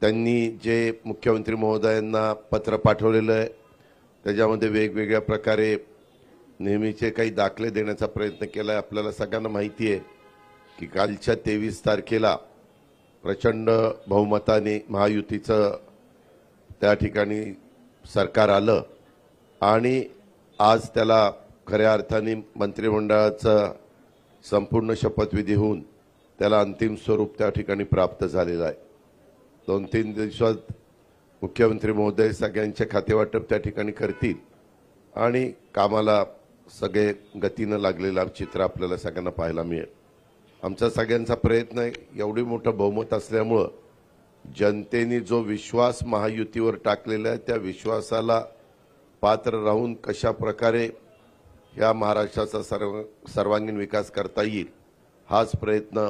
त्यांनी जे मुख्यमंत्री महोदयांना पत्र पाठवलेलं आहे त्याच्यामध्ये वेगवेगळ्या प्रकारे नेहमीचे काही दाखले देण्याचा प्रयत्न केला आहे। आपल्याला सगळ्यांना माहिती आहे की कालच्या 23 तारखेला प्रचंड बहुमताने महायुतीचं त्या ठिकाणी सरकार आलं आणि आज त्याला खऱ्या अर्थाने मंत्रिमंडळाचा संपूर्ण शपथविधी होऊन त्याला अंतिम स्वरूप त्या ठिकाणी प्राप्त झालेलं आहे। 2-3 दिवसात मुख्यमंत्री महोदय सगळ्यांचे खातेवाटप त्या ठिकाणी करतील आणि कामाला सगळे गतीनं लागलेलं चित्र आपल्याला सगळ्यांना पाहायला मिळेल। आमचा सगळ्यांचा प्रयत्न आहे, एवढी मोठं बहुमत असल्यामुळं जनतेने जो विश्वास महायुतीवर टाकलेला आहे त्या विश्वासाला पात्र राहून कशा प्रकारे या महाराष्ट्राचा सर्वांगीण विकास करता येईल हाच प्रयत्न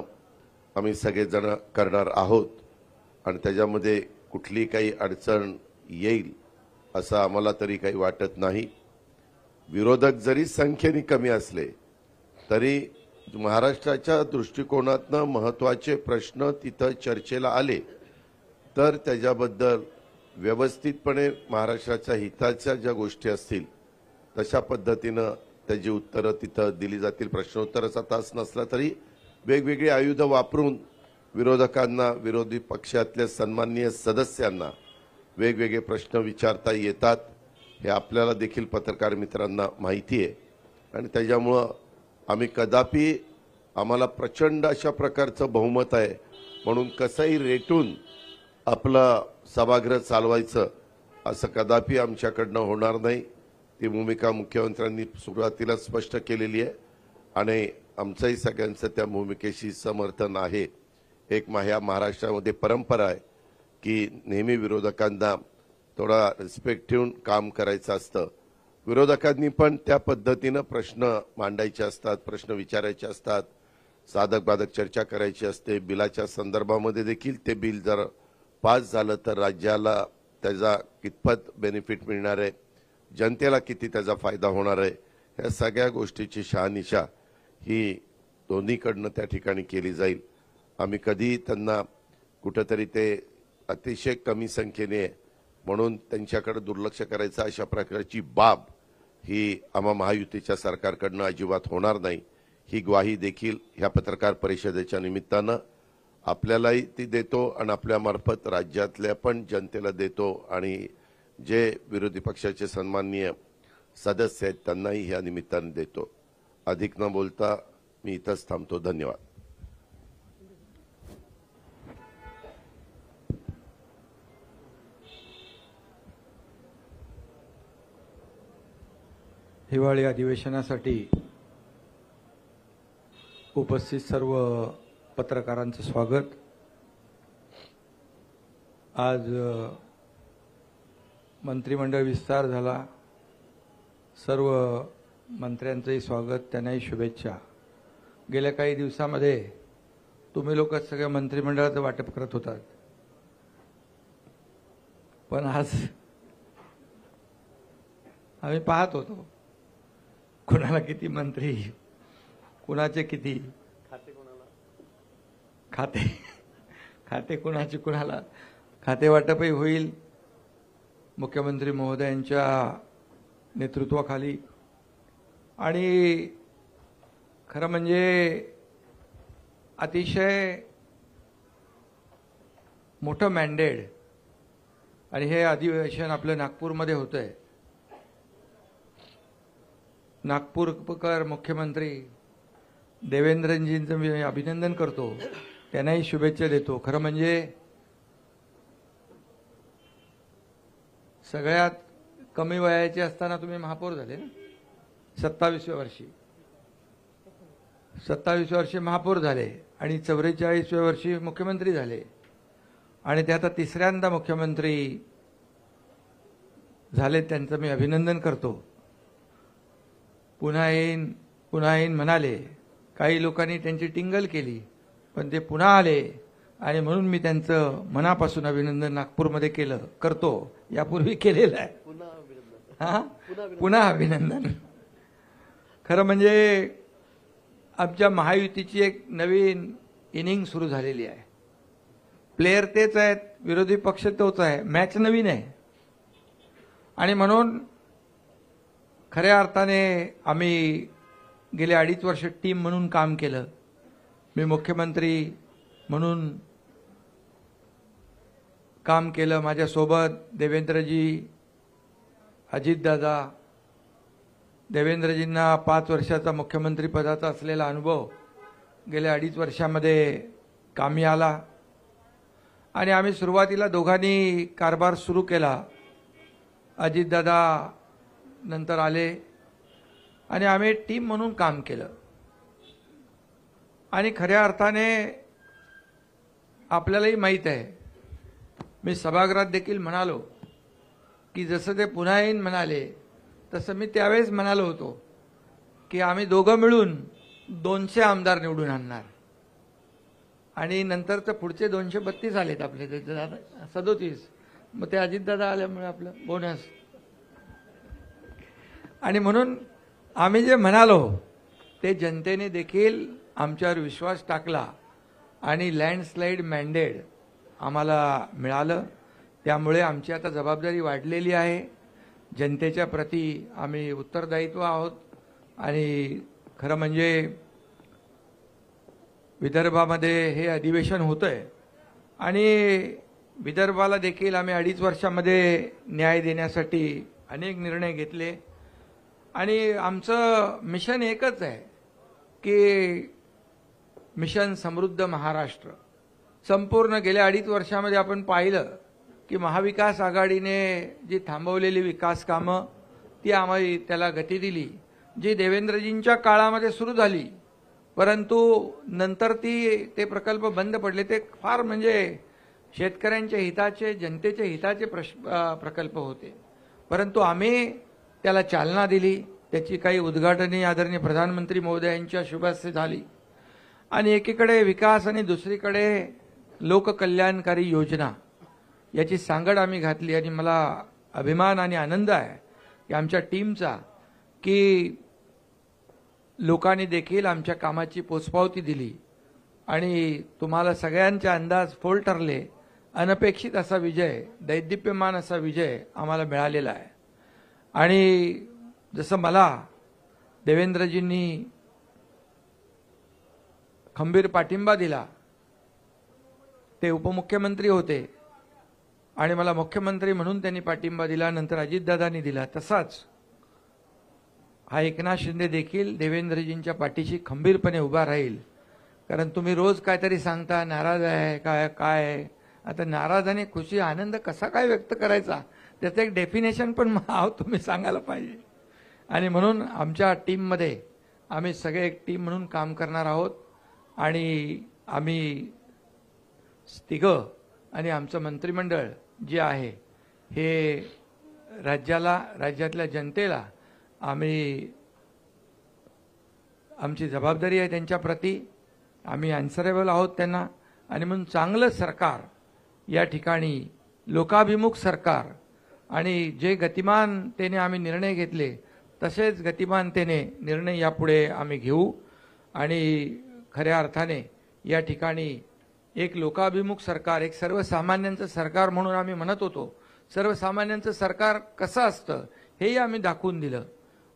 आम्ही सगळेजण करणार आहोत आणि त्याच्यामध्ये कुठली काही अडचण येईल असं आम्हाला तरी काही वाटत नाही। विरोधक जरी संख्येने कमी असले तरी महाराष्ट्राच्या दृष्टिकोनातनं महत्त्वाचे प्रश्न तिथं चर्चेला आले तर त्याच्याबद्दल व्यवस्थितपणे महाराष्ट्राच्या हिताच्या ज्या गोष्टी असतील तशा पद्धतीनं त्याची उत्तरं तिथं दिली जातील। प्रश्नोत्तराचा तास नसला तरी वेगवेगळी आयुधं वापरून विरोधकांना, विरोधी पक्षातल्या सन्माननीय सदस्यांना वेगवेगळे प्रश्न विचारता येतात हे आपल्याला देखील पत्रकार मित्रांना माहिती आहे आणि त्याच्यामुळं आम्ही कदापि आम्हाला प्रचंड अशा प्रकारचं बहुमत आहे म्हणून कसंही रेटून आपलं सभागृह चालवायचं असं कदापि आमच्याकडनं होणार नाही। ती भूमिका मुख्यमंत्र्यांनी सुरुवातीला स्पष्ट केलेली आहे आणि आमचंही सगळ्यांचं त्या भूमिकेशी समर्थन आहे। एक ह्या महाराष्ट्रामध्ये परंपरा आहे की नेहमी विरोधकांना थोडा रिस्पेक्ट ठेवून काम करायचं असतं। विरोधकांनी पण त्या पद्धतीनं प्रश्न मांडायचे असतात, प्रश्न विचारायचे असतात, साधक बाधक चर्चा करायची असते। बिलाच्या संदर्भामध्ये देखील ते बिल जर पास झालं तर राज्याला त्याचा कितपत बेनिफिट मिळणार आहे, जनतेला किती त्याचा फायदा होणार आहे, या सगळ्या गोष्टीची शहानिशा ही दोन्हीकडनं त्या ठिकाणी केली जाईल। आम्ही कधी त्यांना कुठेतरी ते अतिशय कमी संख्येने आहे म्हणून त्यांच्याकडे दुर्लक्ष करायचं अशा प्रकारची बाब ही आम्हा महायुतीच्या सरकारकडनं अजिबात होणार नाही। ही ग्वाही देखील ह्या पत्रकार परिषदेच्या निमित्तानं आपल्यालाही ती देतो आणि आपल्यामार्फत राज्यातल्या पण जनतेला देतो आणि जे विरोधी पक्षाचे सन्माननीय सदस्य आहेत त्यांनाही ह्या निमित्ताने देतो। अधिक न बोलता मी इथंच थांबतो। धन्यवाद। हिवाळी अधिवेशनासाठी उपस्थित सर्व पत्रकारांचं स्वागत। आज मंत्रिमंडळ विस्तार झाला, सर्व मंत्र्यांचंही स्वागत, त्यांनाही शुभेच्छा। गेल्या काही दिवसामध्ये तुम्ही लोक सगळ्या मंत्रिमंडळाचं वाटप करत होतात पण आज आम्ही पाहत होतो कुणाला किती मंत्री, कुणाचे किती खाते कुणाचे कुणाला खाते वाटपही होईल मुख्यमंत्री महोदयांच्या नेतृत्वाखाली। आणि खरं म्हणजे अतिशय मोठं मॅन्डेट आणि हे अधिवेशन आपलं नागपूरमध्ये होतंय। नागपूरकर मुख्यमंत्री देवेंद्रजींचं मी अभिनंदन करतो, त्यांनाही शुभेच्छा देतो। खरं म्हणजे सगळ्यात कमी वयाचे असताना तुम्ही महापौर झाले ना, 27व्या वर्षी 27 वर्षी महापौर झाले आणि 44व्या वर्षी मुख्यमंत्री झाले आणि ते आता तिसऱ्यांदा मुख्यमंत्री झाले, त्यांचं मी अभिनंदन करतो। पुन्हा येईन म्हणाले, काही लोकांनी त्यांची टिंगल केली पण ते पुन्हा आले आणि म्हणून मी त्यांचं मनापासून अभिनंदन नागपूरमध्ये करतो, यापूर्वी केलेलं आहे, पुन्हा अभिनंदन। खरं म्हणजे आमच्या महायुतीची एक नवीन इनिंग सुरू झालेली आहे प्लेयर तेच आहेत, विरोधी पक्ष तोच आहे, मॅच नवीन आहे. आणि म्हणून खऱ्या अर्थाने आम्ही गेले 2.5 वर्ष टीम म्हणून काम केलं. मी मुख्यमंत्री म्हणून काम केलं. माझ्यासोबत देवेंद्रजी, अजितदादा, देवेंद्रजींना 5 वर्षाचा मुख्यमंत्री पदाचा असलेला अनुभव गेल्या 2.5 वर्षामध्ये कामी आला. आणि आम्ही सुरुवातीला दोघांनी कारभार सुरू केला. अजितदादा नंतर आले आणि आम्ही टीम म्हणून काम केलं. आणि खऱ्या अर्थाने आपल्यालाही माहीत आहे, मी सभागृहात देखील म्हणालो की जसं ते पुन्हा येईन म्हणाले तसं मी त्यावेळेस म्हणालो होतो की आम्ही दोघं मिळून 200 आमदार निवडून आणणार. आणि नंतर तर पुढचे 232 आलेत आपले, 37. मग ते अजितदादा आल्यामुळे आपलं बोनस. आणि म्हणून आम्ही जे म्हणालो ते जनतेने देखील आमच्यावर विश्वास टाकला आणि लँडस्लाईड मॅन्डेट आम्हाला मिळालं. त्यामुळे आमची आता जबाबदारी वाढलेली आहे. जनतेच्या प्रती आम्ही उत्तरदायित्व आहोत. आणि खरं म्हणजे विदर्भामध्ये हे अधिवेशन होतंय आणि विदर्भाला देखील आम्ही 2.5 वर्षामध्ये न्याय देण्यासाठी अनेक निर्णय घेतले. आणि आमचं मिशन एकच आहे की मिशन समृद्ध महाराष्ट्र. संपूर्ण गेल्या 2.5 वर्षामध्ये आपण पाहिलं की महाविकास आघाडीने जी थांबवलेली विकास कामं ती आम्ही त्याला गती दिली. जी देवेंद्रजींच्या काळामध्ये सुरू झाली परंतु नंतर ते प्रकल्प बंद पडले. ते फार म्हणजे शेतकऱ्यांच्या हिताचे, जनतेच्या हिताचे प्रकल्प होते. परंतु आम्ही त्याला चालना दिली. त्याची काही उद्घाटने आदरणीय प्रधानमंत्री महोदयांच्या शुभ हस्ते झाली. आणि एकीकडे विकास आणि दुसरीकडे लोककल्याणकारी योजना याची सांगड आम्ही घातली. आणि मला अभिमान आणि आनंद आहे की आमच्या टीमचा की लोकांनी देखील आमच्या कामाची पोचपावती दिली. आणि तुम्हाला सगळ्यांचे अंदाज फोल ठरले. अनपेक्षित असा विजय, दैदिप्यमान असा विजय आम्हाला मिळालेला आहे. आणि जसं मला देवेंद्रजींनी खंबीर पाठिंबा दिला, ते उपमुख्यमंत्री होते आणि मला मुख्यमंत्री म्हणून त्यांनी पाठिंबा दिला, नंतर अजितदादांनी दिला, तसाच हा एकनाथ शिंदे देखील देवेंद्रजींच्या पाठीशी खंबीरपणे उभा राहील. कारण तुम्ही रोज काहीतरी सांगता, नाराज आहे काय. आता नाराज आणि खुशी, आनंद कसा काय व्यक्त करायचा त्याचं एक डेफिनेशन पण तुम्ही सांगायला पाहिजे. आणि म्हणून आमच्या टीममध्ये आम्ही सगळे एक टीम म्हणून काम करणार आहोत. आणि आम्ही तिघं आणि आमचं मंत्रिमंडळ जे आहे हे राज्यातल्या जनतेला आम्ही, आमची जबाबदारी आहे त्यांच्या प्रती, आम्ही अनसरेबल आहोत त्यांना. आणि म्हणून चांगलं सरकार या ठिकाणी, लोकाभिमुख सरकार, आणि जे गतिमानतेने आम्ही निर्णय घेतले तसेच गतिमानतेने निर्णय यापुढे आम्ही घेऊ. आणि खऱ्या अर्थाने या ठिकाणी एक लोकाभिमुख सरकार, एक सर्वसामान्यांचं सरकार म्हणून आम्ही म्हणत होतो. सर्वसामान्यांचं सरकार कसं असतं हेही आम्ही दाखवून दिलं.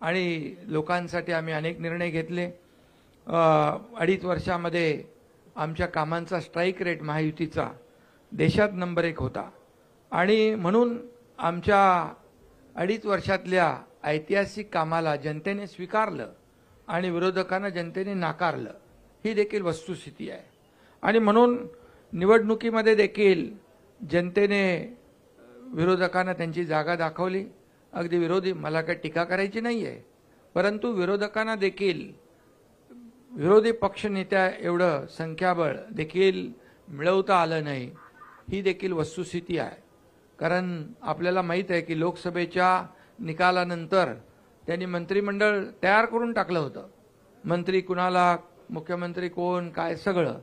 आणि लोकांसाठी आम्ही अनेक निर्णय घेतले. 2.5 वर्षामध्ये आमच्या कामांचा स्ट्राईक रेट महायुतीचा देशात नंबर 1 होता. आणि म्हणून आमच्या 2.5 वर्षातल्या ऐतिहासिक कामाला जनतेने स्वीकारलं आणि विरोधकांना जनतेने नाकारलं. ही देखील वस्तुस्थिती आहे. आणि म्हणून निवडणुकीमध्ये देखील जनतेने विरोधकांना त्यांची जागा दाखवली. अगदी विरोधी, मला काही टीका करायची नाही आहे, परंतु विरोधकांना देखील विरोधी पक्षनेत्या एवढं संख्याबळ देखील मिळवता आलं नाही. ही देखील वस्तुस्थिती आहे. कारण आपल्याला माहीत आहे की लोकसभेच्या निकालानंतर त्यांनी मंत्रिमंडळ तयार करून टाकलं होतं. मंत्री कुणाला, मुख्यमंत्री कोण, काय सगळं.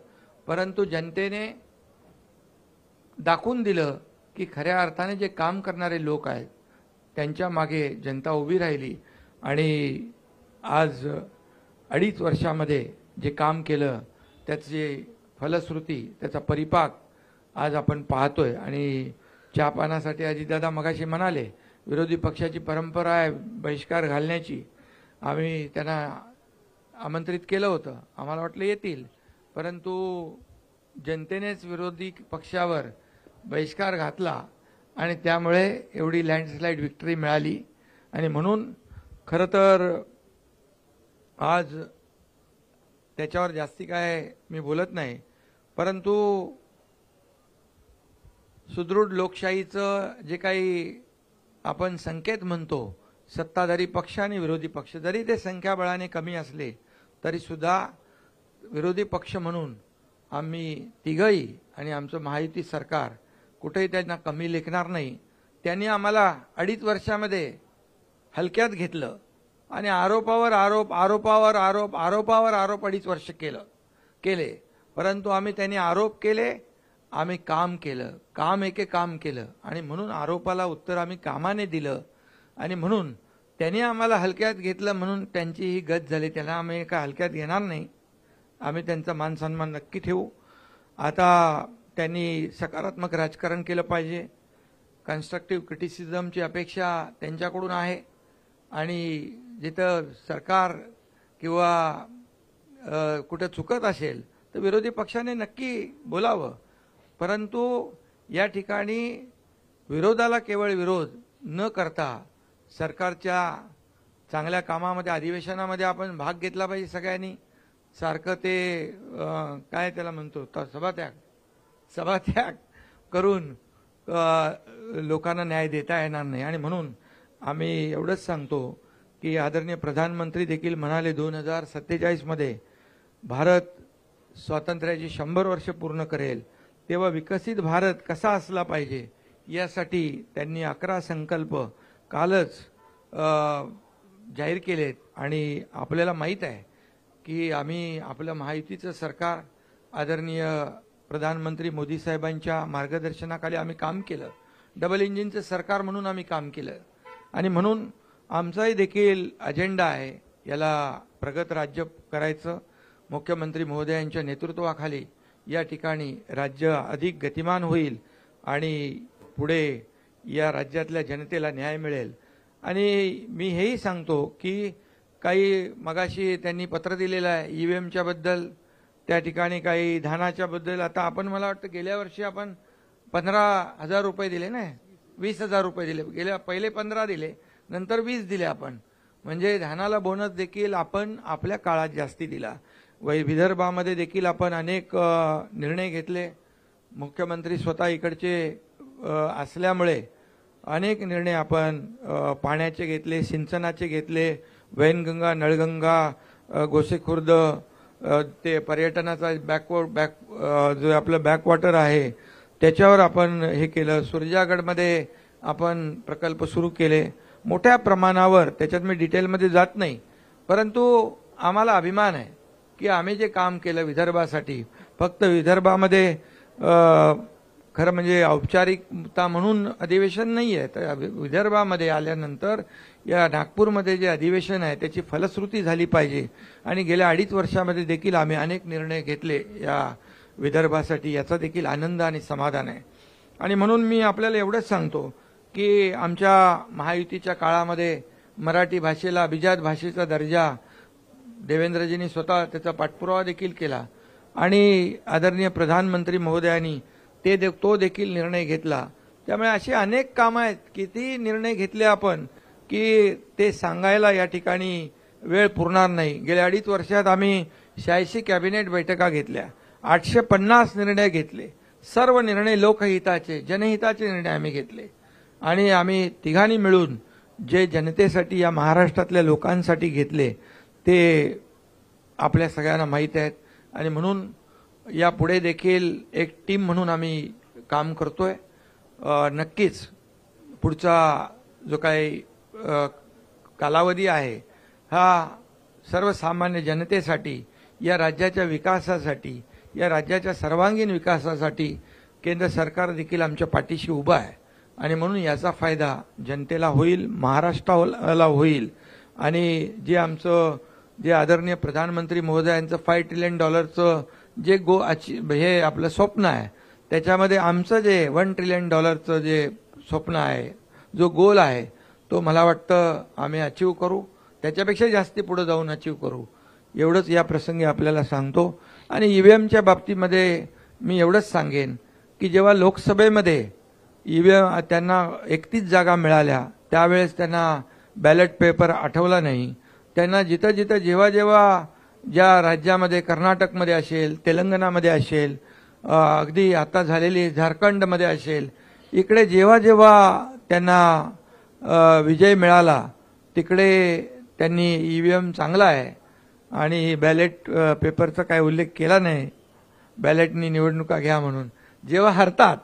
परंतु जनतेने दाखवून दिलं की खऱ्या अर्थाने जे काम करणारे लोक आहेत त्यांच्या मागे जनता उभी राहिली. आणि आज 2.5 वर्षामध्ये जे काम केलं त्याची फलश्रुती, त्याचा परिपाक आज आपण पाहतोय. आणि चहापानासाठी अजितदादा मगाशी म्हणाले विरोधी पक्षाची परंपरा आहे बहिष्कार घालण्याची. आम्ही त्यांना आमंत्रित केलं होतं, आम्हाला वाटलं येतील, परंतु जनतेनेच विरोधी पक्षावर बहिष्कार घातला आणि त्यामुळे एवढी लँडस्लाईड विक्ट्री मिळाली. आणि म्हणून खरं तर आज त्याच्यावर जास्ती काय मी बोलत नाही, परंतु सुदृढ लोकशाहीचं जे काही आपण संकेत म्हणतो, सत्ताधारी पक्ष आणि विरोधी पक्ष जरी ते संख्याबळाने कमी असले तरी सुद्धा विरोधी पक्ष म्हणून आम्ही तिघही आणि आमचं महायुती सरकार कुठेही त्यांना कमी लेखणार नाही. त्यांनी आम्हाला 2.5 वर्षामध्ये हलक्यात घेतलं आणि आरोपावर आरोप आरोपावर आरोप आरोपावर आरोप 2.5 वर्ष केले. परंतु आम्ही त्यांनी आरोप केले, आम्ही काम केलं, काम एके काम केलं आणि म्हणून आरोपाला उत्तर आम्ही कामाने दिलं. आणि म्हणून त्यांनी आम्हाला हलक्यात घेतलं म्हणून त्यांची ही गत झाली. त्यांना आम्ही काय हलक्यात घेणार नाही, आम्ही त्यांचा मान सन्मान नक्की ठेवू. आता त्यांनी सकारात्मक राजकारण केलं पाहिजे. कन्स्ट्रक्टिव्ह क्रिटिसिझमची अपेक्षा त्यांच्याकडून आहे. आणि जिथं सरकार किंवा कुठं चुकत असेल तर विरोधी पक्षाने नक्की बोलावं. परंतु या ठिकाणी विरोधाला केवळ विरोध न करता सरकारच्या चांगल्या कामामध्ये अधिवेशनामध्ये आपण भाग घेतला पाहिजे सगळ्यांनी. सारखं ते काय त्याला म्हणतो सभात्याग करून लोकांना न्याय देता येणार नाही. आणि म्हणून आम्ही एवढंच सांगतो की आदरणीय प्रधानमंत्री देखील म्हणाले 2047 मध्ये भारत स्वातंत्र्याची 100 वर्ष पूर्ण करेल, तेव्हा विकसित भारत कसा असला पाहिजे यासाठी त्यांनी 11 संकल्प कालच जाहीर केलेत. आणि आपल्याला माहीत आहे की आम्ही आपलं महायुतीचं सरकार आदरणीय प्रधानमंत्री मोदी साहेबांच्या मार्गदर्शनाखाली आम्ही काम केलं. डबल इंजिनचं सरकार म्हणून आम्ही काम केलं. आणि म्हणून आमचाही देखील अजेंडा आहे याला प्रगत राज्य करायचं. मुख्यमंत्री महोदयांच्या नेतृत्वाखाली या ठिकाणी राज्य अधिक गतिमान होईल आणि पुढे या राज्यातल्या जनतेला न्याय मिळेल. आणि मी हेही सांगतो की काही मगाशी त्यांनी पत्र दिलेलं आहे ईव्हीएमच्या बद्दल, त्या ठिकाणी काही धानाच्या बद्दल. आता आपण मला वाटतं गेल्या वर्षी आपण 15,000 रुपये दिले ना, 20,000 रुपये दिले. पहिले 15 दिले, नंतर 20 दिले आपण. म्हणजे धानाला बोनस देखील आपण आपल्या काळात जास्ती दिला. विदर्भामध्ये देखील आपण अनेक निर्णय घेतले. मुख्यमंत्री स्वतः इकडचे असल्यामुळे अनेक निर्णय आपण पाण्याचे घेतले, सिंचनाचे घेतले, वैनगंगा, नळगंगा, गोसेखुर्द, ते पर्यटनाचा जो आपलं बॅकवॉटर आहे त्याच्यावर आपण हे केलं. सुरजागडमध्ये आपण प्रकल्प सुरू केले मोठ्या प्रमाणावर. त्याच्यात मी डिटेलमध्ये जात नाही, परंतु आम्हाला अभिमान आहे की आम्ही जे काम केलं विदर्भासाठी, फक्त विदर्भामध्ये खरं म्हणजे औपचारिकता म्हणून अधिवेशन नाही आहे, तर विदर्भामध्ये आल्यानंतर या नागपूरमध्ये जे अधिवेशन आहे त्याची फलश्रुती झाली पाहिजे. आणि गेल्या 2.5 वर्षामध्ये देखील आम्ही अनेक निर्णय घेतले या विदर्भासाठी, याचा देखील आनंद आणि समाधान आहे. आणि म्हणून मी आपल्याला एवढंच सांगतो की आमच्या महायुतीच्या काळामध्ये मराठी भाषेला अभिजात भाषेचा दर्जा देवेंद्रजींनी स्वतः त्याचा पाठपुरावा देखील केला. आणि आदरणीय प्रधानमंत्री महोदयांनी तो देखील निर्णय घेतला. त्यामुळे असे अनेक कामं आहेत, किती निर्णय घेतले आपण की ते सांगायला या ठिकाणी वेळ पुरणार नाही. गेल्या 2.5 वर्षात आम्ही 86 कॅबिनेट बैठका घेतल्या, 850 निर्णय घेतले. सर्व निर्णय लोकहिताचे, जनहिताचे निर्णय आम्ही घेतले. आणि आम्ही तिघांनी मिळून जे जनतेसाठी, या महाराष्ट्रातल्या लोकांसाठी घेतले ते आपल्या सगळ्यांना माहीत आहेत. आणि म्हणून यापुढे देखील एक टीम म्हणून आम्ही काम करतोय. नक्कीच पुढचा जो काही कालावधी आहे हा सर्वसामान्य जनतेसाठी, या राज्याच्या विकासासाठी, या राज्याच्या सर्वांगीण विकासासाठी केंद्र सरकार देखील आमच्या पाठीशी उभं आहे. आणि म्हणून याचा फायदा जनतेला होईल, महाराष्ट्राला होईल. आणि जे आदरणीय प्रधानमंत्री महोदयांचं $5 ट्रिलियन जे हे आपलं स्वप्न आहे त्याच्यामध्ये आमचं जे $1 ट्रिलियन जे स्वप्न आहे, जो गोल आहे, तो मला वाटतं आम्ही अचीव करू, त्याच्यापेक्षा जास्ती पुढे जाऊन अचीव करू, एवढंच या प्रसंगी आपल्याला सांगतो. आणि ईव्हीएमच्या बाबतीमध्ये मी एवढंच सांगेन की जेव्हा लोकसभेमध्ये ईव्हीएम त्यांना 31 जागा मिळाल्या, त्यावेळेस त्यांना बॅलेट पेपर आठवला नाही. त्यांना जिथं जिथं जेव्हा जेव्हा ज्या राज्यामध्ये कर्नाटकमध्ये असेल, तेलंगणामध्ये असेल, अगदी आता झालेली झारखंडमध्ये असेल, इकडे जेव्हा जेव्हा त्यांना विजय मिळाला तिकडे त्यांनी ईव्हीएम चांगला आहे आणि बॅलेट पेपरचा काय उल्लेख केला नाही, बॅलेटनी निवडणुका घ्या म्हणून. जेव्हा हरतात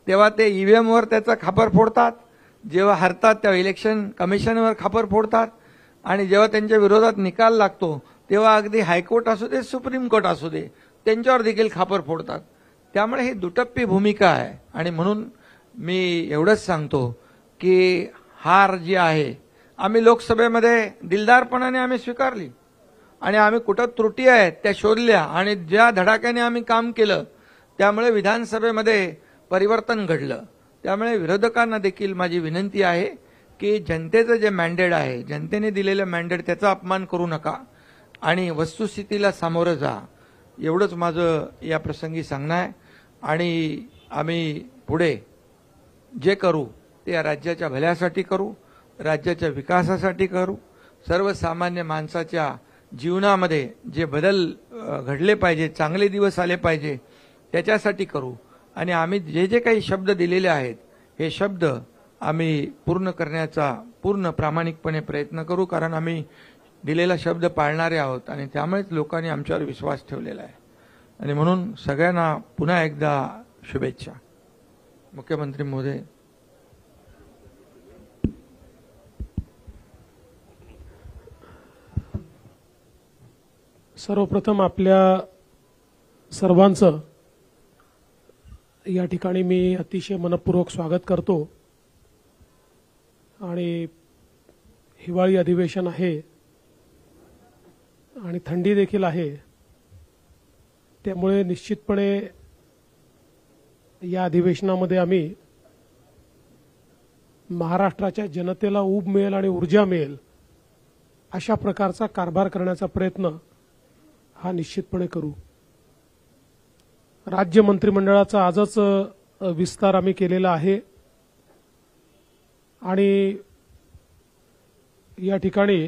तेव्हा ते ईव्हीएमवर त्याचा खापर फोडतात, जेव्हा हरतात तेव्हा इलेक्शन कमिशनवर खापर फोडतात, आणि जेव्हा त्यांच्या विरोधात निकाल लागतो तेव्हा अगदी हायकोर्ट असू दे, सुप्रीम कोर्ट असू दे, त्यांच्यावर देखील खापर फोडतात. त्यामुळे ही दुटप्पी भूमिका आहे. आणि म्हणून मी एवढंच सांगतो की हार जी आहे आम्ही लोकसभेमध्ये दिलदारपणाने आम्ही स्वीकारली, आणि आम्ही कुठं त्रुटी आहेत त्या शोधल्या, आणि ज्या धडाक्याने आम्ही काम केलं त्यामुळे विधानसभेमध्ये परिवर्तन घडलं. त्यामुळे विरोधकांना देखील माझी विनंती आहे की जनतेचं जे मॅन्डेट आहे, जनतेने दिलेलं मॅन्डेट, त्याचा अपमान करू नका आणि वस्तुस्थितीला सामोरं जा, एवढंच माझं या प्रसंगी सांगणं आहे. आणि आम्ही पुढे जे करू ते या राज्याच्या भल्यासाठी करू, राज्याच्या विकासासाठी करू, सर्वसामान्य माणसाच्या जीवनामध्ये जे बदल घडले पाहिजे, चांगले दिवस आले पाहिजे, त्याच्यासाठी करू. आणि आम्ही जे जे काही शब्द दिलेले आहेत हे शब्द आम्ही पूर्ण करण्याचा पूर्ण प्रामाणिकपणे प्रयत्न करू, कारण आम्ही दिलेला शब्द पाळणारे आहोत आणि त्यामुळेच लोकांनी आमच्यावर विश्वास ठेवलेला आहे. आणि म्हणून सगळ्यांना पुन्हा एकदा शुभेच्छा. मुख्यमंत्री महोदय. सर्वप्रथम आपल्या सर्वांचं या ठिकाणी मी अतिशय मनपूर्वक स्वागत करतो. आणि हिवाळी अधिवेशन आहे आणि थंडी देखील आहे, त्यामुळे निश्चितपणे या अधिवेशनामध्ये आम्ही महाराष्ट्राच्या जनतेला ऊब मिळेल आणि ऊर्जा मिळेल अशा प्रकारचा कारभार करण्याचा प्रयत्न हा निश्चितपणे करू. राज्य मंत्रिमंडळाचा आजच विस्तार आम्ही केलेला आहे आणि या ठिकाणी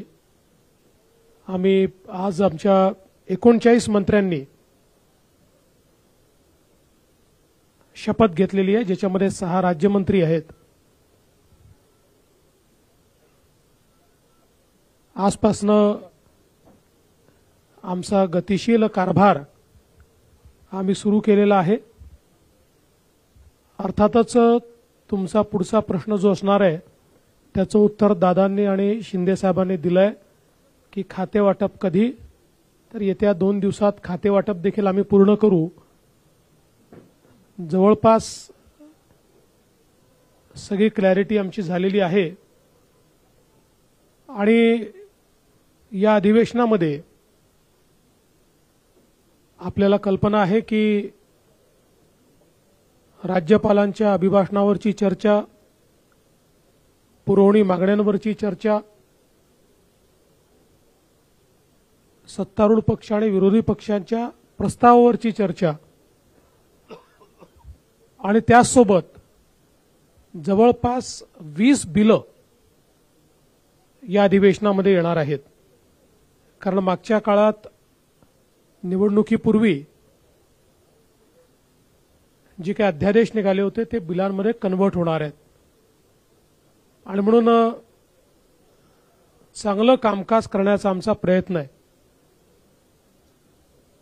आम्ही आज आमच्या 39 मंत्र्यांनी शपथ घेतलेली आहे, ज्याच्यामध्ये 6 राज्यमंत्री आहेत. आजपासनं आमचा गतिशील कारभार आम्ही सुरू केलेला आहे. अर्थातच तुमचा पुढचा प्रश्न जो असणार आहे त्याचं उत्तर दादांनी आणि शिंदे साहेबांनी दिलंय की खाते वाटप कधी, तर येत्या 2 दिवसात खाते वाटप देखील आम्ही पूर्ण करू. जवळपास सगळी क्लॅरिटी आमची झालेली आहे आणि या अधिवेशनामध्ये आपल्याला कल्पना आहे की राज्यपालांच्या अभिभाषणावरची चर्चा, पुरवणी मागण्यांवरची चर्चा, सत्तारूढ पक्ष आणि विरोधी पक्षांच्या प्रस्तावावरची चर्चा आणि त्याचसोबत जवळपास 20 बिलं या अधिवेशनामध्ये येणार आहेत. कारण मागच्या काळात निवडणुकीपूर्वी जे काही अध्यादेश निघाले होते ते बिलांमध्ये कन्व्हर्ट होणार आहेत आणि म्हणून चांगलं कामकाज करण्याचा आमचा प्रयत्न आहे.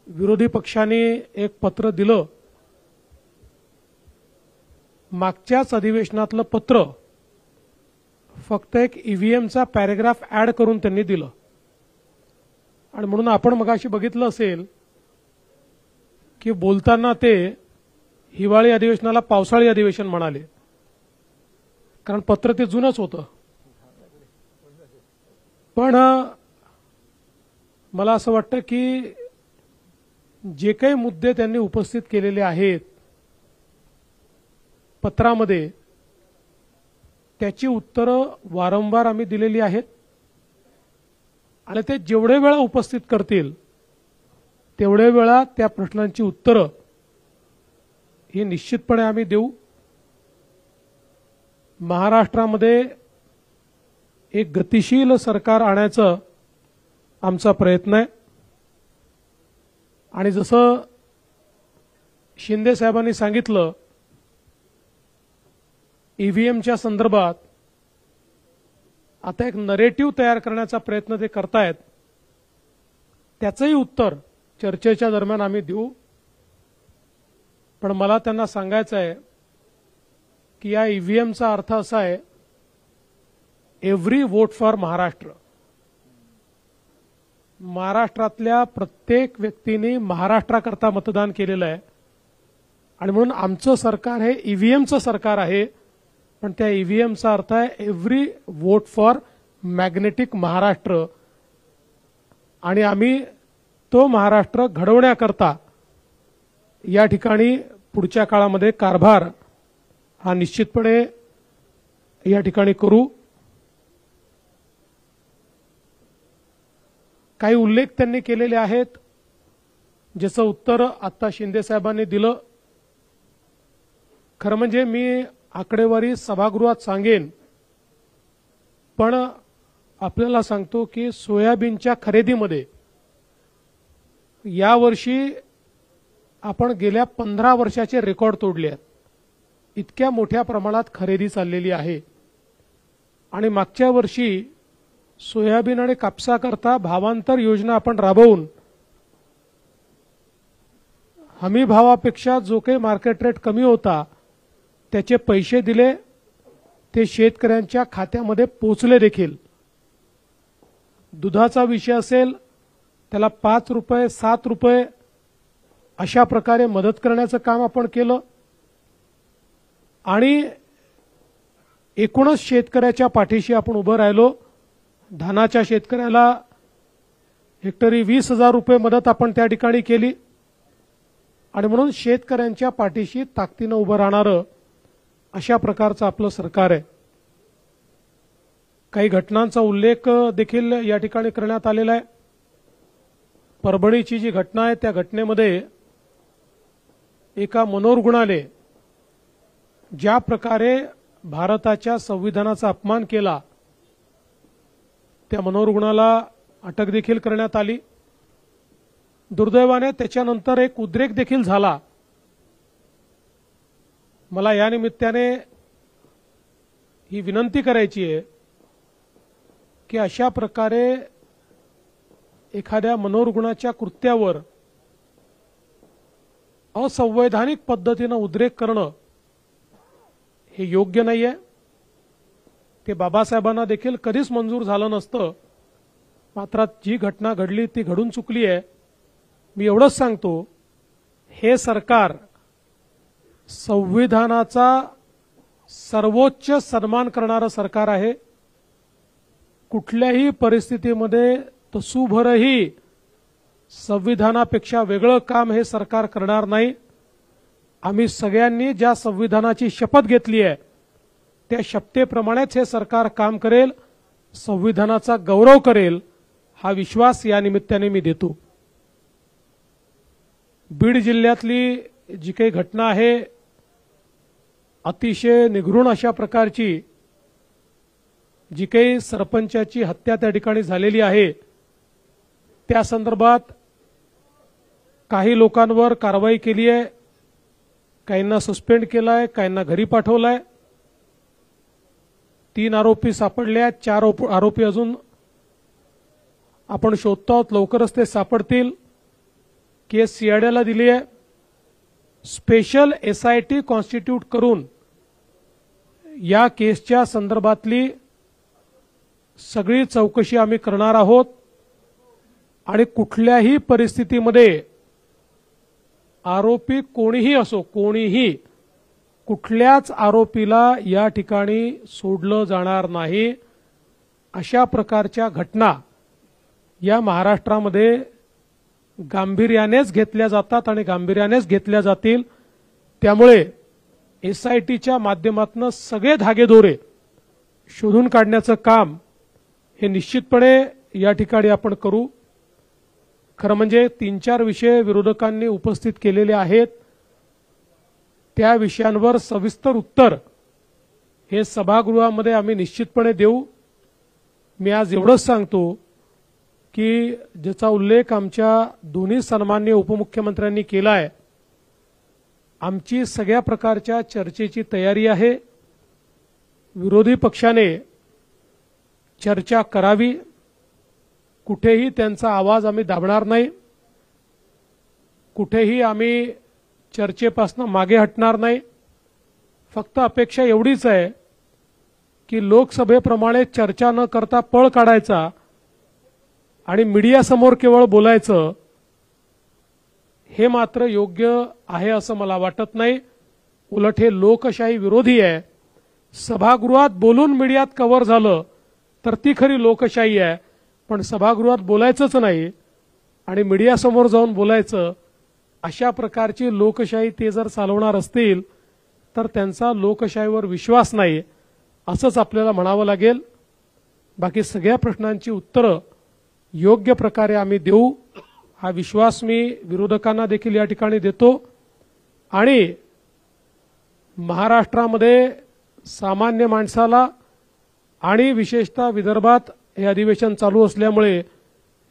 विरोधी पक्षांनी एक पत्र दिलं, मागच्याच अधिवेशनातलं पत्र फक्त एक ईव्हीएमचा पॅरेग्राफ ऍड करून त्यांनी दिलं आणि म्हणून आपण मगाशी बघितलं असेल की बोलताना ते हिवाळी अधिवेशनाला पावसाळी अधिवेशन म्हणाले, कारण पत्र ते जुनंच होतं. पण मला असं वाटतं की जे काही मुद्दे त्यांनी उपस्थित केलेले आहेत पत्रामध्ये त्याची उत्तरं वारंवार आम्ही दिलेली आहेत आणि ते जेवढे वेळा उपस्थित करतील तेवढे वेळा त्या प्रश्नांची उत्तरं ही निश्चितपणे आम्ही देऊ. महाराष्ट्रामध्ये एक गतिशील सरकार आणायचं आमचा प्रयत्न आहे आणि जसं शिंदे साहेबांनी सांगितलं, ईव्हीएमच्या संदर्भात आता एक नरेटिव्ह तयार करण्याचा प्रयत्न ते करतायत. त्याचंही उत्तर चर्चेच्या दरम्यान आम्ही देऊ. पण मला त्यांना सांगायचं आहे की या ईव्हीएमचा अर्थ असा आहे, एव्हरी वोट फॉर महाराष्ट्र. महाराष्ट्रातल्या प्रत्येक व्यक्तीने महाराष्ट्राकरता मतदान केलेलं आहे आणि म्हणून आमचं सरकार हे ईव्हीएमचं सरकार आहे. पण त्या ईव्हीएमचा अर्थ आहे every vote for magnetic Maharashtra आणि आम्ही तो महाराष्ट्र घडवण्याकरता या ठिकाणी पुढच्या काळामध्ये कारभार हा निश्चितपणे या ठिकाणी करू. काही उल्लेख त्यांनी केलेले आहेत, ज्याचं उत्तर आता शिंदे साहेबांनी दिलं. खरं म्हणजे मी आकडेवारी सभागृहात सांगेन, पण आपल्याला सांगतो की सोयाबीनच्या खरेदीमध्ये यावर्षी आपण गेल्या 15 वर्षाचे रेकॉर्ड तोडले आहेत. इतक्या मोठ्या प्रमाणात खरेदी चाललेली आहे आणि मागच्या वर्षी सोयाबीन आणि कापसाकरता भावांतर योजना आपण राबवून हमी भावापेक्षा जो काही मार्केट रेट कमी होता त्याचे पैसे दिले, ते शेतकऱ्यांच्या खात्यामध्ये पोचले देखील. दुधाचा विषय असेल त्याला 5 रुपये 7 रुपये अशा प्रकारे मदत करण्याचं काम आपण केलं आणि एकूणच शेतकऱ्याच्या पाठीशी आपण उभं राहिलो. धानाच्या शेतकऱ्याला हेक्टरी 20,000 रुपये मदत आपण त्या ठिकाणी केली आणि म्हणून शेतकऱ्यांच्या पाठीशी ताकदीनं उभं राहणारं अशा प्रकारचं आपलं सरकार आहे. काही घटनांचा उल्लेख देखील या ठिकाणी करण्यात आलेला आहे. परभणीची जी घटना आहे त्या घटनेमध्ये एका मनोरुग्णाने ज्या प्रकारे भारताच्या संविधानाचा अपमान केला, त्या मनोरुग्णाला अटक देखील करण्यात आली. दुर्दैवाने त्याच्यानंतर एक उद्रेक देखील झाला. मला या निमित्ताने ही विनंती करायची आहे की अशा प्रकारे एखाद्या मनोरुग्णाच्या कृत्यावर असंवैधानिक पद्धतीनं उद्रेक करणं हे योग्य नाहीये. ते बाबासाहेबांना देखील कधीच मंजूर झालं नसतं. मात्र जी घटना घडली ती घडून चुकली आहे. मी एवढंच सांगतो, हे सरकार संविधानाचा सर्वोच्च सन्मान करणारं सरकार आहे. कुठल्याही परिस्थितीमध्ये तसूभरही संविधानापेक्षा वेगळं काम हे सरकार करणार नाही. आम्ही सगळ्यांनी ज्या संविधानाची शपथ घेतली आहे त्या शपथेप्रमाणेच हे सरकार काम करेल, संविधानाचा गौरव करेल, हा विश्वास या निमित्ताने मी देतो. बीड जिल्ह्यातली जी काही घटना आहे, अतिशय निघृण अशा प्रकारची जी काही सरपंचाची हत्या त्या ठिकाणी झालेली आहे, त्या संदर्भात काही लोकांवर कारवाई केली आहे, काहींना सस्पेंड केलाय, काहींना घरी पाठवलाय. 3 आरोपी सापडले आहेत, 4 आरोपी अजून आपण शोधतो आहोत. लवकरच ते सापडतील. केस सीआयडीला दिली आहे. स्पेशल SIT कॉन्स्टिट्यूट करून या केसच्या संदर्भातली सगळी चौकशी आम्ही करणार आहोत आणि कुठल्याही परिस्थितीमध्ये आरोपी कोणीही असो, कोणीही कुठल्याच आरोपीला या ठिकाणी सोडलं जाणार नाही. अशा प्रकारच्या घटना या महाराष्ट्रामध्ये गांभीर्यानेच घेतल्या जातात आणि गांभीर्यानेच घेतल्या जातील. त्यामुळे SITच्या माध्यमातून सगळे धागेदोरे शोधून काढण्याचं काम हे निश्चितपणे या ठिकाणी आपण करू. खरं म्हणजे 3-4 विषय विरोधकांनी उपस्थित केलेले आहेत. त्या विषयांवर सविस्तर उत्तर हे सभागृहामध्ये आम्ही निश्चितपणे देऊ. मी आज एवढंच सांगतो की ज्याचा उल्लेख आमच्या दोन्ही सन्माननीय उपमुख्यमंत्र्यांनी केला आहे, आमची सगळ्या प्रकारच्या चर्चेची तयारी आहे. विरोधी पक्षाने चर्चा करावी, कुठेही त्यांचा आवाज आम्ही दाबणार नाही, कुठेही आम्ही चर्चेपासून मागे हटणार नाही. फक्त अपेक्षा एवढीच आहे की लोकसभेप्रमाणे चर्चा न करता पळ काढायचा आणि मीडियासमोर केवळ बोलायचं हे मात्र योग्य आहे असं मला वाटत नाही. उलट हे लोकशाही विरोधी आहे. सभागृहात बोलून मीडियात कव्हर झालं तर ती खरी लोकशाही आहे. पण सभागृहात बोलायचंच नाही आणि मीडियासमोर जाऊन बोलायचं, अशा प्रकारची लोकशाही ते जर चालवणार असतील तर त्यांचा लोकशाहीवर विश्वास नाही असंच आपल्याला म्हणावं लागेल. बाकी सगळ्या प्रश्नांची उत्तरं योग्य प्रकारे आम्ही देऊ, हा विश्वास मी विरोधकांना देखील या ठिकाणी देतो. आणि महाराष्ट्रामध्ये सामान्य माणसाला आणि विशेषतः विदर्भात हे अधिवेशन चालू असल्यामुळे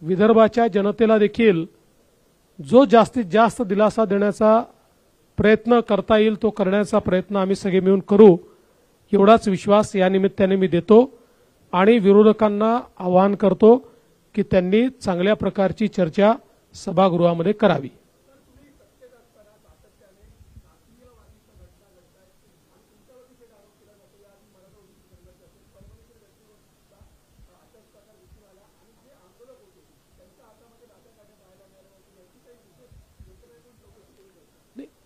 विदर्भाच्या जनतेला देखील जो जास्तीत जास्त दिलासा देण्याचा प्रयत्न करता येईल तो करण्याचा प्रयत्न आम्ही सगळे मिळून करू, एवढाच विश्वास या निमित्ताने मी देतो. आणि विरोधकांना आवाहन करतो की त्यांनी चांगल्या प्रकारची चर्चा सभागृहामध्ये करावी.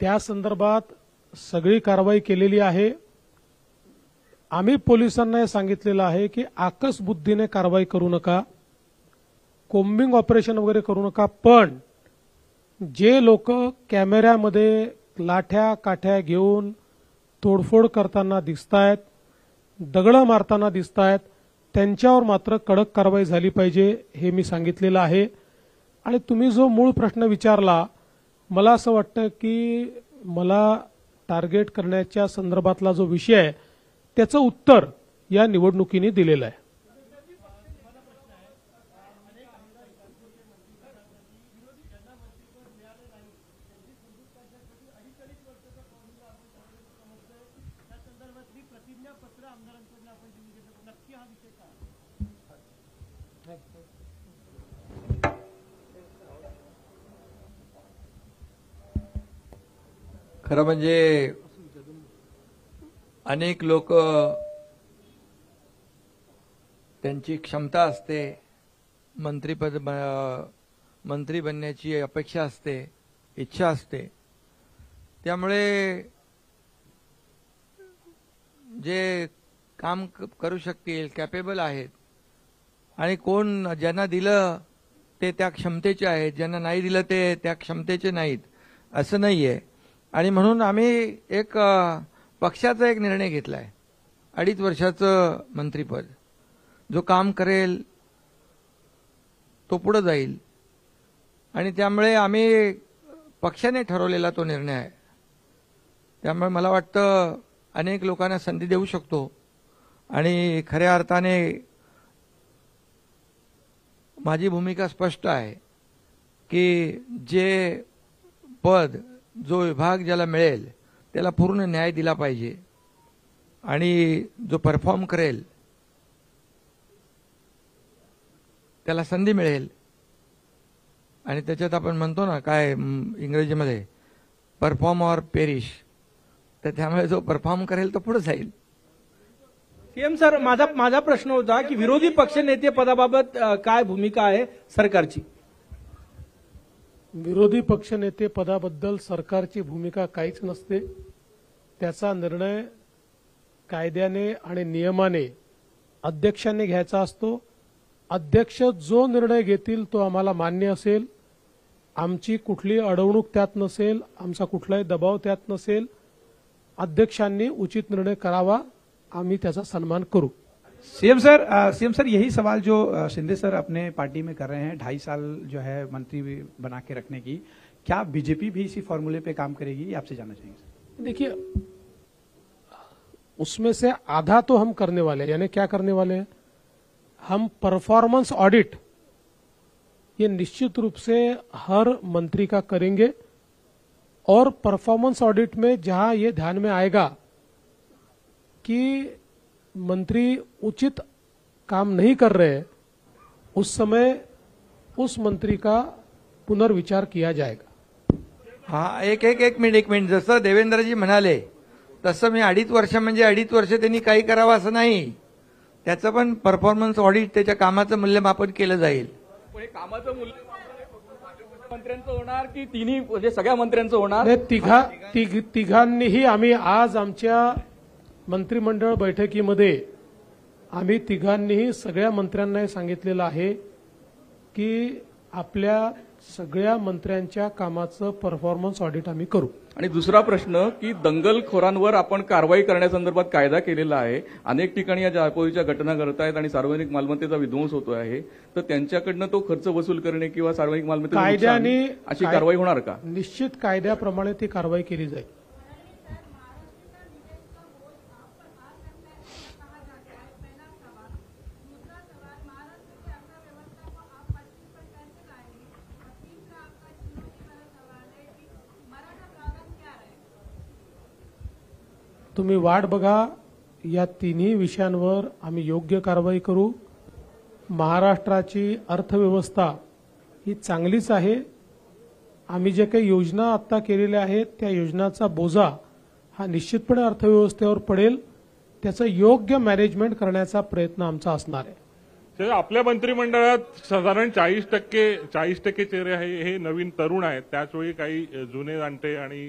त्या संदर्भात सगळी कारवाई केलेली आहे. आम्ही पोलिसांना हे सांगितलेलं आहे की आकस बुद्धीने कारवाई करू नका, कोम्बिंग ऑपरेशन वगैरे करू नका. पण जे लोक कॅमेऱ्यामध्ये लाठ्या काठ्या घेऊन तोडफोड करताना दिसतायत, दगडं मारताना दिसतायत, त्यांच्यावर मात्र कडक कारवाई झाली पाहिजे हे मी सांगितलेलं आहे. आणि तुम्ही जो मूळ प्रश्न विचारला, मला असं वाटतं की मला टार्गेट करण्याच्या संदर्भातला जो विषय आहे त्याचं उत्तर या निवडणुकीने दिलेलं आहे. खरं म्हणजे अनेक लोक त्यांची क्षमता असते, मंत्री बनण्याची अपेक्षा असते, इच्छा असते. त्यामुळे जे काम करू शकतील, कॅपेबल आहेत, आणि कोण ज्यांना दिलं ते त्या क्षमतेचे आहेत, ज्यांना नाही दिलं ते त्या क्षमतेचे नाहीत असं नाहीये. आणि म्हणून आम्ही एक पक्षाचा एक निर्णय घेतलाय, 2.5 वर्षाचं मंत्रिपद. जो काम करेल तो पुढे जाईल, आणि त्यामुळे आम्ही पक्षाने ठरवलेला तो निर्णय आहे. त्यामुळे मला वाटतं अनेक लोकांना संधी देऊ शकतो. आणि खऱ्या अर्थाने माझी भूमिका स्पष्ट आहे की जे पद, जो विभाग ज्याला मिळेल त्याला पूर्ण न्याय दिला पाहिजे, आणि जो परफॉर्म करेल त्याला संधी मिळेल. आणि त्याच्यात आपण म्हणतो ना काय इंग्रजीमध्ये, परफॉर्म ऑर पेरिश. तर त्यामुळे जो परफॉर्म करेल तो पुढे जाईल. सीएम सर, माझा प्रश्न होता की विरोधी पक्षनेते पदाबाबत काय भूमिका आहे सरकारची? विरोधी पक्षनेते पदाबद्दल सरकारची भूमिका काहीच नसते. त्याचा निर्णय कायद्याने आणि नियमाने अध्यक्षांनी घ्यायचा असतो. अध्यक्ष जो निर्णय घेतील तो आम्हाला मान्य असेल. आमची कुठली अडवणूक त्यात नसेल, आमचा कुठलाही दबाव त्यात नसेल. अध्यक्षांनी उचित निर्णय करावा, आम्ही त्याचा सन्मान करू. सीएम सर यही सवाल जो शिंदे सर अपने पार्टी में कर रहे हैं, 2.5 साल जो है मंत्री बना के रखने की, क्या बीजेपी भी इसी फॉर्मूले पे काम करेगी, ये आपसे जानना चाहेंगे. देखिए, उसमें से आधा तो हम करने वाले हैं. यानी क्या करने वाले हैं? हम परफॉर्मेंस ऑडिट ये निश्चित रूप से हर मंत्री का करेंगे, और परफॉर्मेंस ऑडिट में जहां ये ध्यान में आएगा कि मंत्री उचित काम नहीं कर रहे, उस समय उस मंत्री का पुनर्विचार किया जाएगा. हा एक मिनिट जसं देवेंद्रजी म्हणाले तसं मी 2.5 वर्ष म्हणजे 2.5 वर्ष त्यांनी काही करावं असं नाही. त्याचं पण परफॉर्मन्स ऑडिट, त्याच्या कामाचं मूल्यमापन केलं जाईल. पण हे कामाचं मूल्यमापन मंत्र्यांचं होणार की तिन्ही म्हणजे सगळ्या मंत्र्यांचं होणार? तिघांनीही आम्ही आज आमच्या मंत्रिमंडळ बैठकीमध्ये आम्ही तिघांनीही सगळ्या मंत्र्यांना सांगितलेलं आहे की आपल्या सगळ्या मंत्र्यांच्या कामाचं परफॉर्मन्स ऑडिट आम्ही करू. आणि दुसरा प्रश्न की दंगलखोरांवर आपण कारवाई करण्यासंदर्भात कायदा केलेला आहे. अनेक ठिकाणी या जाळपोळीच्या घटना घडत आहेत आणि सार्वजनिक मालमत्तेचा विध्वंस होतो आहे, तर त्यांच्याकडनं तो खर्च वसूल करणे किंवा सार्वजनिक मालमत्तेचं कायद्याने नुकसान अशी कारवाई होणार का? निश्चित कायद्याप्रमाणे ती कारवाई केली जाईल. तुम्ही वाट बघा, या तिन्ही विषयांवर आम्ही योग्य कारवाई करू. महाराष्ट्राची अर्थव्यवस्था ही चांगलीच आहे. आम्ही जे काही योजना आता केलेल्या आहेत त्या योजनाचा बोजा हा निश्चितपणे अर्थव्यवस्थेवर पडेल. त्याचं योग्य मॅनेजमेंट करण्याचा प्रयत्न आमचा असणार आहे. आपल्या मंत्रिमंडळात साधारण 40% चेहरे हे नवीन तरुण आहेत. त्याचवेळी काही जुने जाणते आणि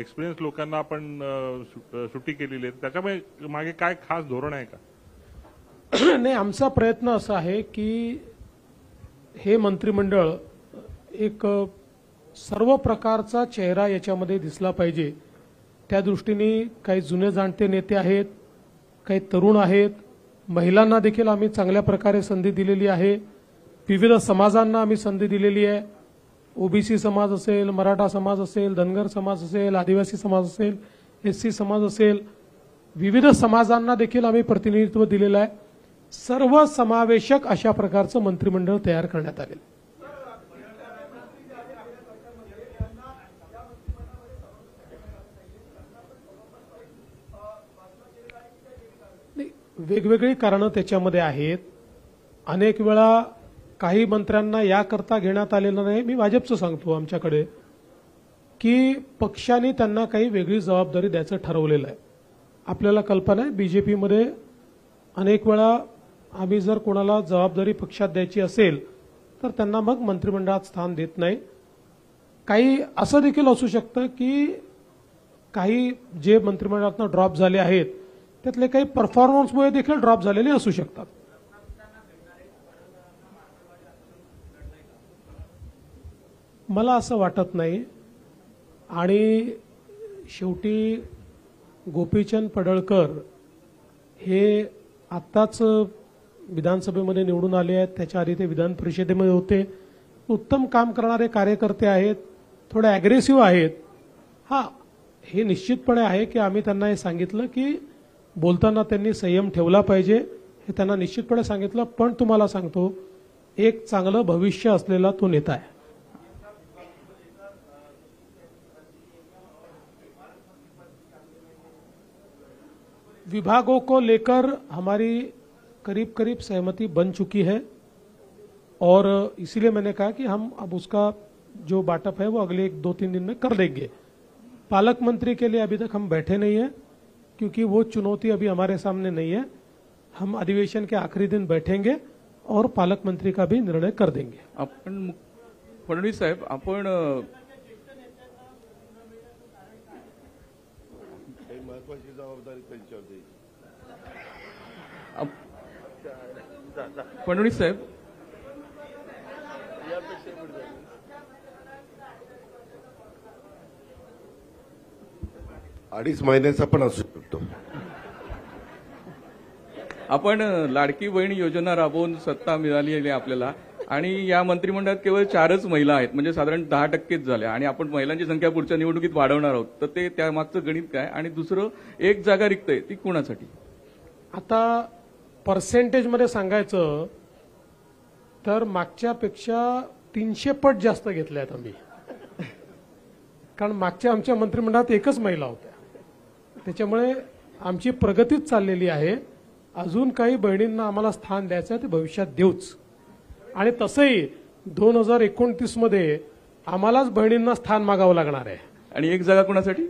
एक्सपिरियन्स लोकांना आपण सुट्टी केलेली आहे. त्याच्यामुळे मागे काय खास धोरण आहे का? नाही, आमचा प्रयत्न असा आहे की हे मंत्रिमंडळ एक सर्व प्रकारचा चेहरा याच्यामध्ये दिसला पाहिजे. त्या दृष्टीने काही जुने जाणते नेते आहेत, काही तरुण आहेत, महिलांना देखील आम्ही चांगल्या प्रकारे संधी दिलेली आहे. विविध समाजांना आम्ही संधी दिलेली आहे. ओबीसी समाज असेल, मराठा समाज असेल, धनगर समाज असेल, आदिवासी समाज असेल, एससी समाज असेल, विविध समाजांना देखील आम्ही प्रतिनिधित्व दिलेलं आहे. सर्व समावेशक अशा प्रकारचं मंत्रिमंडळ तयार करण्यात आले. वेगवेगळी कारणं त्याच्यामध्ये आहेत. अनेक वेळा काही मंत्र्यांना याकरता घेण्यात आलेलं नाही. मी भाजपचं सांगतो आमच्याकडे की पक्षाने त्यांना काही वेगळी जबाबदारी द्यायचं ठरवलेलं आहे. आपल्याला कल्पना आहे बीजेपीमध्ये अनेक वेळा आम्ही जर कोणाला जबाबदारी पक्षात द्यायची असेल तर त्यांना मग मंत्रिमंडळात स्थान देत नाही. काही असं देखील असू शकतं की काही जे मंत्रिमंडळातनं ड्रॉप झाले आहेत त्यातले काही परफॉर्मन्समुळे देखील ड्रॉप झालेले असू शकतात. मला असं वाटत नाही. आणि शेवटी गोपीचंद पडळकर हे आत्ताच विधानसभेमध्ये निवडून आले आहेत. त्याच्या आधी ते विधान परिषदेमध्ये होते. उत्तम काम करणारे कार्यकर्ते आहेत, थोडे अग्रेसिव्ह आहेत. हे निश्चितपणे आहे की आम्ही त्यांना हे सांगितलं की बोलताना त्यांनी संयम ठेवला पाहिजे, हे त्यांना निश्चितपणे सांगितलं. पण तुम्हाला सांगतो, एक चांगलं भविष्य असलेला तो नेता आहे. विभागों को लेकर हमारी करीब करीब सहमति बन चुकी है और इसीलिए मैंने कहा कि हम अब उसका जो बांटअप है वो अगले 1-2-3 दिन में कर देंगे. पालक मंत्री के लिए अभी तक हम बैठे नहीं हैं क्योंकि वो चुनौती अभी हमारे सामने नहीं है. हम अधिवेशन के आखिरी दिन बैठेंगे और पालक मंत्री का भी निर्णय कर देंगे. आपण फडणवीस साहेब, आपण महत्वाची जबाबदारी त्यांच्यावर द्यायची. फडणवीस साहेब, 2.5 महिन्याचा पण असू शकतो. आपण लाडकी बहीण योजना राबवून सत्ता मिळाली आहे आपल्याला आणि या मंत्रिमंडळात केवळ 4च महिला आहेत, म्हणजे साधारण 10%च झाल्या आणि आपण महिलांची संख्या पुढच्या निवडणुकीत वाढवणार आहोत. तर ते त्यामागचं गणित काय? आणि दुसरं, एक जागा रिक्त आहे ती कुणासाठी? आता पर्सेंटेजमध्ये सांगायचं तर मागच्यापेक्षा 300 पट जास्त घेतल्या आहेत आम्ही, कारण मागच्या आमच्या मंत्रिमंडळात एकच महिला होत्या. त्याच्यामुळे आमची प्रगतीच चाललेली आहे. अजून काही बहिणींना आम्हाला स्थान द्यायचं आहे ते भविष्यात देऊच. आणि तसंही 2029 मध्ये आम्हालाच बहिणींना स्थान मागावं लागणार आहे. आणि एक जागा कुणासाठी?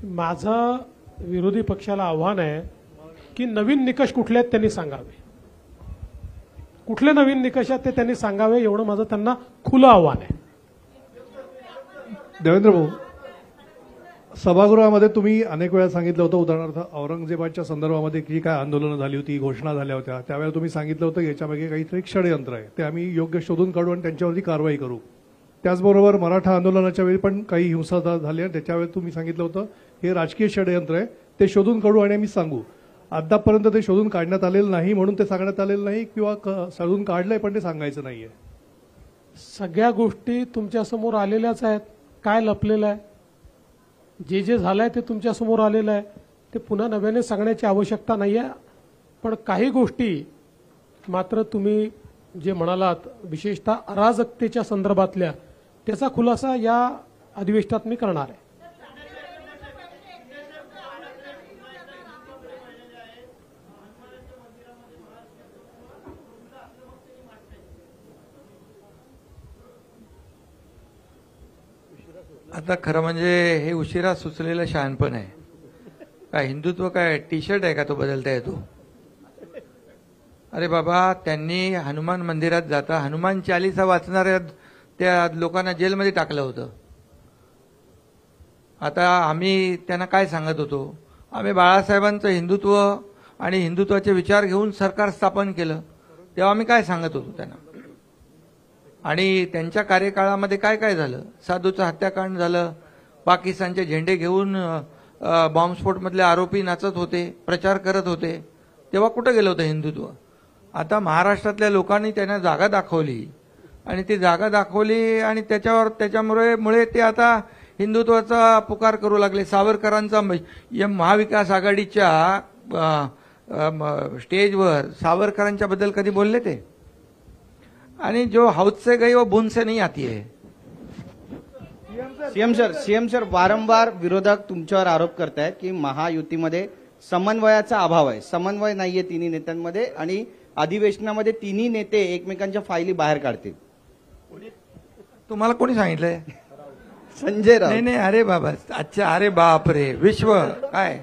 माझं विरोधी पक्षाला आव्हान आहे की नवीन निकष कुठले आहेत त्यांनी सांगावे. कुठले नवीन निकष आहेत ते त्यांनी सांगावे, एवढं माझं त्यांना खुलं आव्हान आहे. देवेंद्र भाऊ, सभागृहामध्ये तुम्ही अनेक वेळा सांगितलं होतं, उदाहरणार्थ औरंगजेबाच्या संदर्भामध्ये जी काय आंदोलनं झाली होती, घोषणा झाल्या होत्या, त्यावेळेला तुम्ही सांगितलं होतं याच्यामागे काहीतरी षडयंत्र आहे, ते आम्ही योग्य शोधून काढू आणि त्यांच्यावरती कारवाई करू. त्याचबरोबर मराठा आंदोलनाच्या वेळी पण काही हिंसाचार झाले आणि त्याच्यावेळी तुम्ही सांगितलं होतं हे राजकीय षडयंत्र आहे, ते शोधून काढू आणि आम्ही सांगू. आतापर्यंत ते शोधून काढण्यात आलेलं नाही म्हणून ते सांगण्यात आलेलं नाही, किंवा शोधून काढलंय पण ते सांगायचं नाहीये. सगळ्या गोष्टी तुमच्या समोर आलेल्याच आहेत. काय लपलेलं आहे? जे झालंय ते तुमच्या समोर आलेलं आहे. ते पुन्हा नव्याने सांगण्याची आवश्यकता नाही आहे. पण काही गोष्टी मात्र तुम्ही जे म्हणालात, विशेषतः अराजकतेच्या संदर्भातल्या, त्याचा खुलासा या अधिवेशनात मी करणार आहे. आता खरं म्हणजे हे उशिरा सुचलेलं शहाणपण आहे. काय हिंदुत्व काय टी शर्ट आहे का तो बदलता येतो? अरे बाबा, त्यांनी हनुमान मंदिरात जाता हनुमान चालीसा वाचणाऱ्या त्या लोकांना जेलमध्ये टाकलं होतं. आता आम्ही त्यांना काय सांगत होतो? आम्ही बाळासाहेबांचं हिंदुत्व आणि हिंदुत्वाचे विचार घेऊन सरकार स्थापन केलं, तेव्हा आम्ही काय सांगत होतो त्यांना? आणि त्यांच्या कार्यकाळामध्ये काय काय झालं? साधूचं हत्याकांड झालं, पाकिस्तानचे झेंडे घेऊन बॉम्बस्फोटमधले आरोपी नाचत होते, प्रचार करत होते, तेव्हा कुठं गेलं होतं हिंदुत्व? आता महाराष्ट्रातल्या लोकांनी त्यांना जागा दाखवली आणि ती जागा दाखवली आणि त्याच्यामुळे ते आता हिंदुत्वाचा पुकार करू लागले. सावरकरांचा महाविकास आघाडीच्या स्टेजवर सावरकरांच्या बद्दल कधी बोलले ते? आणि जो हौद से गई वो बूंद से नहीं आती है. सीएम सर वारंवार विरोधक तुमच्यावर आरोप करतायत की महायुतीमध्ये समन्वयाचा अभाव आहे, समन्वय नाहीये तिन्ही नेत्यांमध्ये आणि अधिवेशनामध्ये तिन्ही नेते एकमेकांच्या फायली बाहेर काढतील. तुम्हाला कोणी सांगितलंय? संजय राऊत. नाही, अरे बाबा, अच्छा, अरे बाप रे, विश्व काय,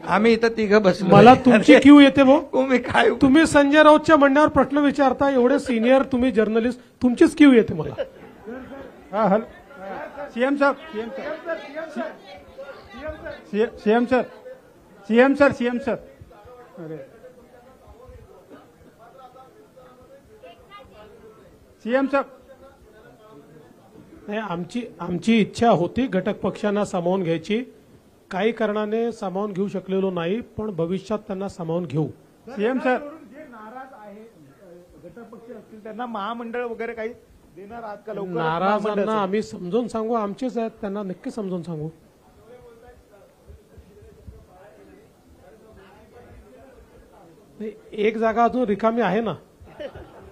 आम्ही इथं तिघं बसलो. मला तुमची क्यू येते भाऊ. तुम्ही काय, तुम्ही संजय राऊतच्या म्हणण्यावर प्रश्न विचारता, एवढे सिनियर तुम्ही जर्नलिस्ट, तुमचीच क्यू येते मला. सीएम साहब, सीएम सर, अरे सीएम साहब, नाही, आमची इच्छा होती घटक पक्षांना सामावून घ्यायची. काही कारणाने सामावून घेऊ शकलेलो नाही, पण भविष्यात त्यांना सामावून घेऊ. सीएम सर, जे नाराज आहे घटक पक्ष असतील त्यांना महामंडळ वगैरे काही देणार आहात का? लवकर नाराजांना आम्ही समजून सांगू, आमचेच आहेत, त्यांना नक्की समजून सांगू. एक जागा अजून रिकामी आहे ना,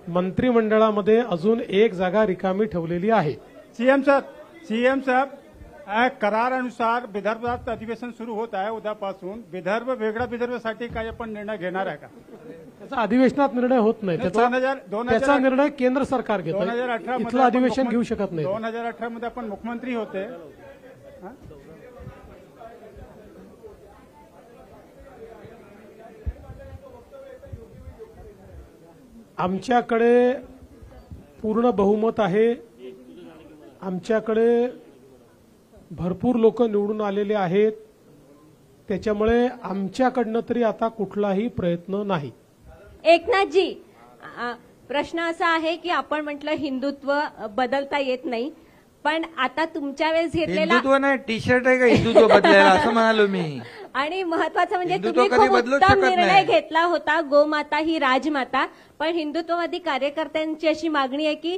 मंत्रिमंडळामध्ये अजून एक जागा रिकामी ठेवलेली आहे. सीएम साहब, करारानुसार विदर्भात अधिवेशन सुरू होत आहे उद्यापासून. विदर्भ वेगळ्या विदर्भासाठी काय आपण निर्णय घेणार आहे का? त्याचा अधिवेशनात निर्णय होत नाही. त्याचा निर्णय केंद्र सरकार घेतं. 2018 इथलं अधिवेशन घेऊ शकत नाही. 2018 मध्ये आपण मुख्यमंत्री होते. आमच्याकडे पूर्ण बहुमत आहे. आमच्याकडे भरपूर लोक निवडून आलेले आहेत. त्याच्यामुळे आमच्याकडनं तरी आता कुठलाही प्रयत्न नाही. एकनाथजी, प्रश्न असा आहे की आपण म्हटलं हिंदुत्व बदलता येत नाही, पण आता तुमच्या वेळेस घेतलेला हिंदुत्व नाही, टी शर्ट आहे का हिंदुत्व बदलायला, असं म्हणालो मी. आणि महत्वाचं म्हणजे हिंदुत्व तुम्ही कधी खूप बदलूच उत्तम शकत निर्णय नाही. घेतला होता, गोमाता ही राजमाता. पण हिंदुत्ववादी कार्यकर्त्यांची अशी मागणी आहे की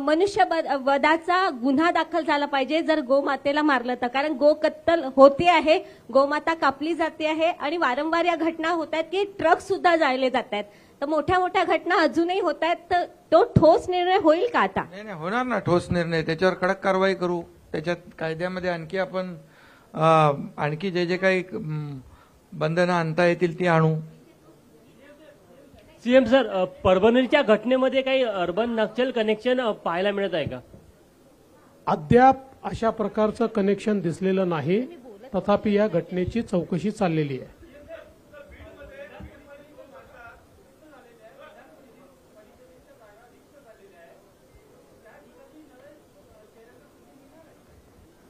मनुष्य वधाचा गुन्हा दाखल झाला पाहिजे जर गोमातेला मारलं तर, कारण गो कत्तल होते आहे, गोमाता कापली जाते आहे आणि वारंवार या घटना होत आहेत की ट्रक सुद्धा जाळले जात आहेत. तर मोठ्या मोठ्या घटना अजूनही होत आहेत, तर तो ठोस निर्णय होईल का आता? नाही नाही, होणार ना ठोस निर्णय, त्याच्यावर कडक कारवाई करू. त्याच्यात कायद्यामध्ये आणखी आपण आणखी जे जे काही बंधनं आणता येतील ती आणू. सीएम सर, परभणीच्या घटनेमध्ये काही अर्बन नक्षल कनेक्शन पाहायला मिळत आहे का? अद्याप अशा प्रकारचं कनेक्शन दिसलेलं नाही, तथापि या घटनेची चौकशी चाललेली आहे.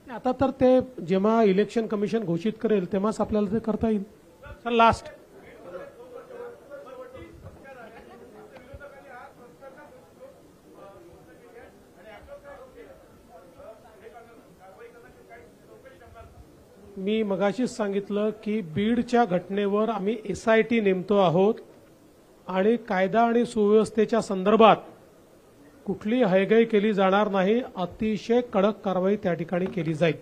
आता तर ते जेव्हा इलेक्शन कमिशन घोषित करेल तेव्हाच आपल्याला ते करता येईल. सर लास्ट मी मगाशीच सांगितलं की बीडच्या घटनेवर आम्ही SIT नेमतो आहोत आणि कायदा आणि सुव्यवस्थेच्या संदर्भात कुठली हयगय केली जाणार नाही, अतिशय कडक कारवाई त्या ठिकाणी केली जाईल.